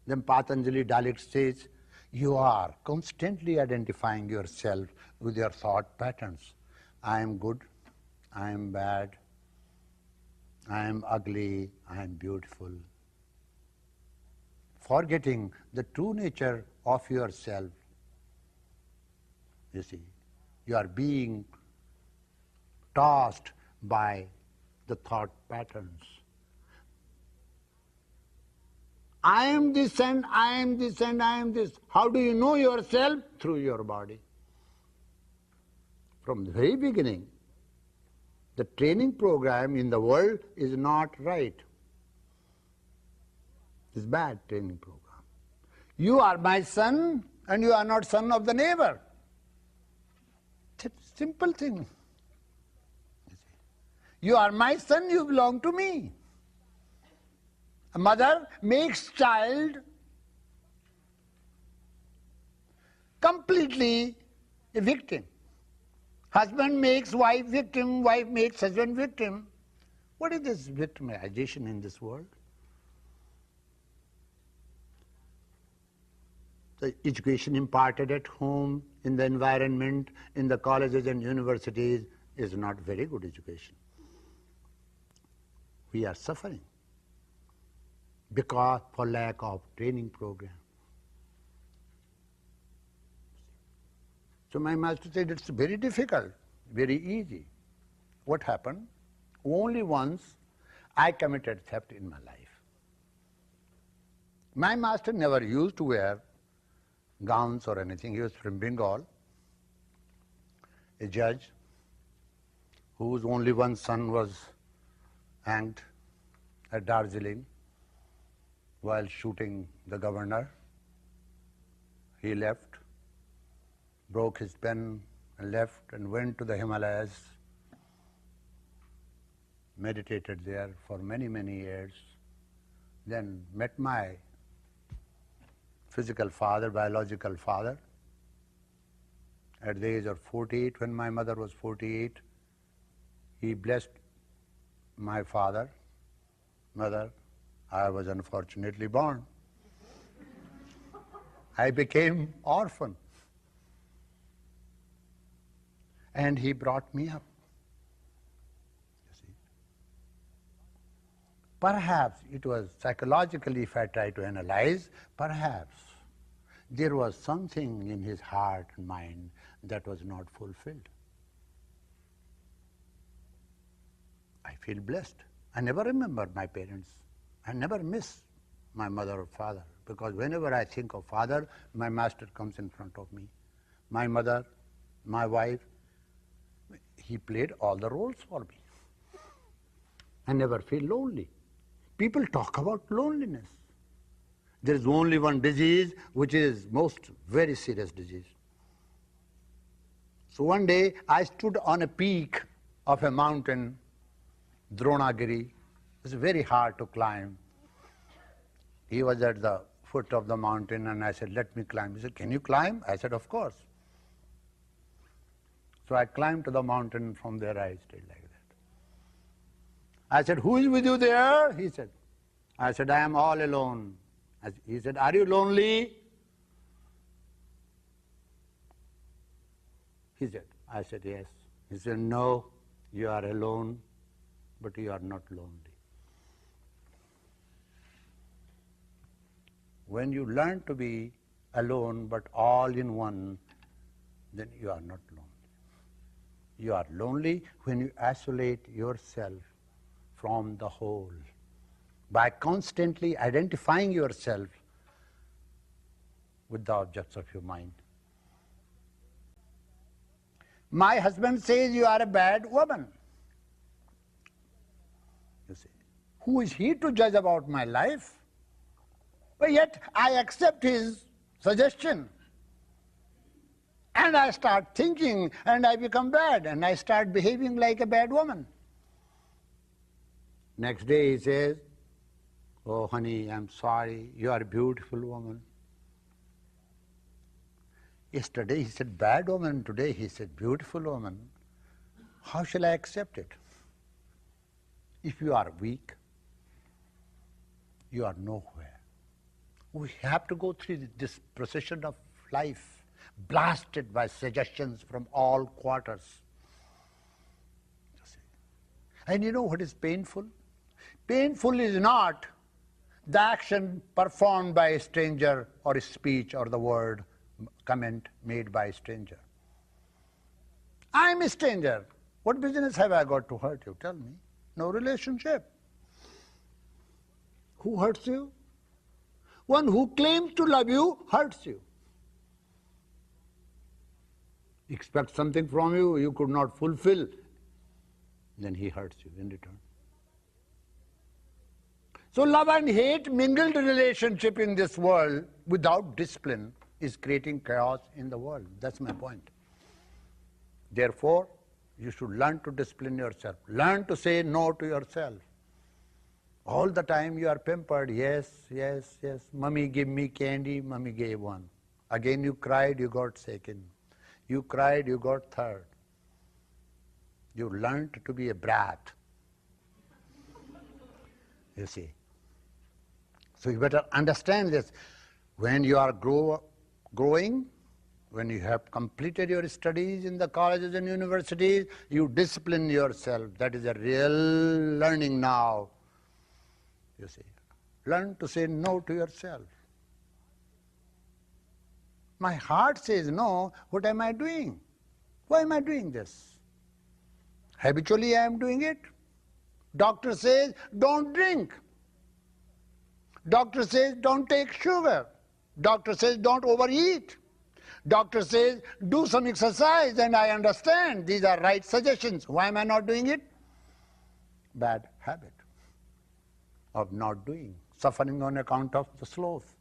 Then Patanjali Dalit says, you are constantly identifying yourself with your thought patterns. I am good, I am bad, I am ugly, I am beautiful. Forgetting the true nature of yourself. You see, you are being tossed by the thought patterns. I am this and I am this and I am this. How do you know yourself? Through your body. From the very beginning, the training program in the world is not right. It's bad training program. You are my son and you are not son of the neighbor. Simple thing. You are my son, you belong to me. A mother makes child completely a victim. Husband makes wife victim, wife makes husband victim. What is this victimization in this world? The education imparted at home, in the environment, in the colleges and universities is not very good education. We are suffering because for lack of training program. So my master said it's very difficult, very easy. What happened? Only once I committed theft in my life. My master never used to wear gowns or anything. He was from Bengal, a judge whose only one son was hanged at Darjeeling while shooting the governor. He left, broke his pen and left and went to the Himalayas, meditated there for many, many years, then met my physical father, biological father. At the age of 48, when my mother was 48, he blessed my father, mother. I was unfortunately born. I became orphan. And he brought me up. You see. Perhaps it was psychologically, if I try to analyze, perhaps there was something in his heart and mind that was not fulfilled. I feel blessed. I never remember my parents. I never miss my mother or father, because whenever I think of father, my master comes in front of me. My mother, my wife, he played all the roles for me. I never feel lonely. People talk about loneliness. There is only one disease, which is most very serious disease. So one day I stood on a peak of a mountain, Dronagiri. It's very hard to climb. He was at the foot of the mountain and I said, let me climb. He said, can you climb? I said, of course. So I climbed to the mountain. From there I stayed like that. I said, who is with you there? He said. I said, I am all alone. He said, are you lonely? He said, I said, yes. He said, no, you are alone, but you are not lonely. When you learn to be alone but all in one, then you are not lonely. You are lonely when you isolate yourself from the whole by constantly identifying yourself with the objects of your mind. My husband says you are a bad woman. You see, who is he to judge about my life? But yet I accept his suggestion. And I start thinking and I become bad and I start behaving like a bad woman. Next day he says, oh honey, I'm sorry, you are a beautiful woman. Yesterday he said bad woman, today he said beautiful woman. How shall I accept it? If you are weak, you are nowhere. We have to go through this procession of life, blasted by suggestions from all quarters. And you know what is painful? Painful is not the action performed by a stranger or a speech or the word, comment made by a stranger. I'm a stranger. What business have I got to hurt you? Tell me. No relationship. Who hurts you? One who claims to love you hurts you. Expect something from you you could not fulfill, then he hurts you in return. So love and hate mingled relationship in this world without discipline is creating chaos in the world. That's my point. Therefore, you should learn to discipline yourself. Learn to say no to yourself. All the time you are pampered. Yes, yes, yes. Mummy give me candy, mummy gave one. Again you cried, you got second. You cried, you got third. You learned to be a brat. You see. So you better understand this. When you are growing, when you have completed your studies in the colleges and universities, you discipline yourself. That is a real learning now. You see. Learn to say no to yourself. My heart says no. What am I doing? Why am I doing this? Habitually I am doing it. Doctor says don't drink. Doctor says don't take sugar. Doctor says don't overeat. Doctor says do some exercise, and I understand these are right suggestions. Why am I not doing it? Bad habit of not doing, suffering on account of the sloth.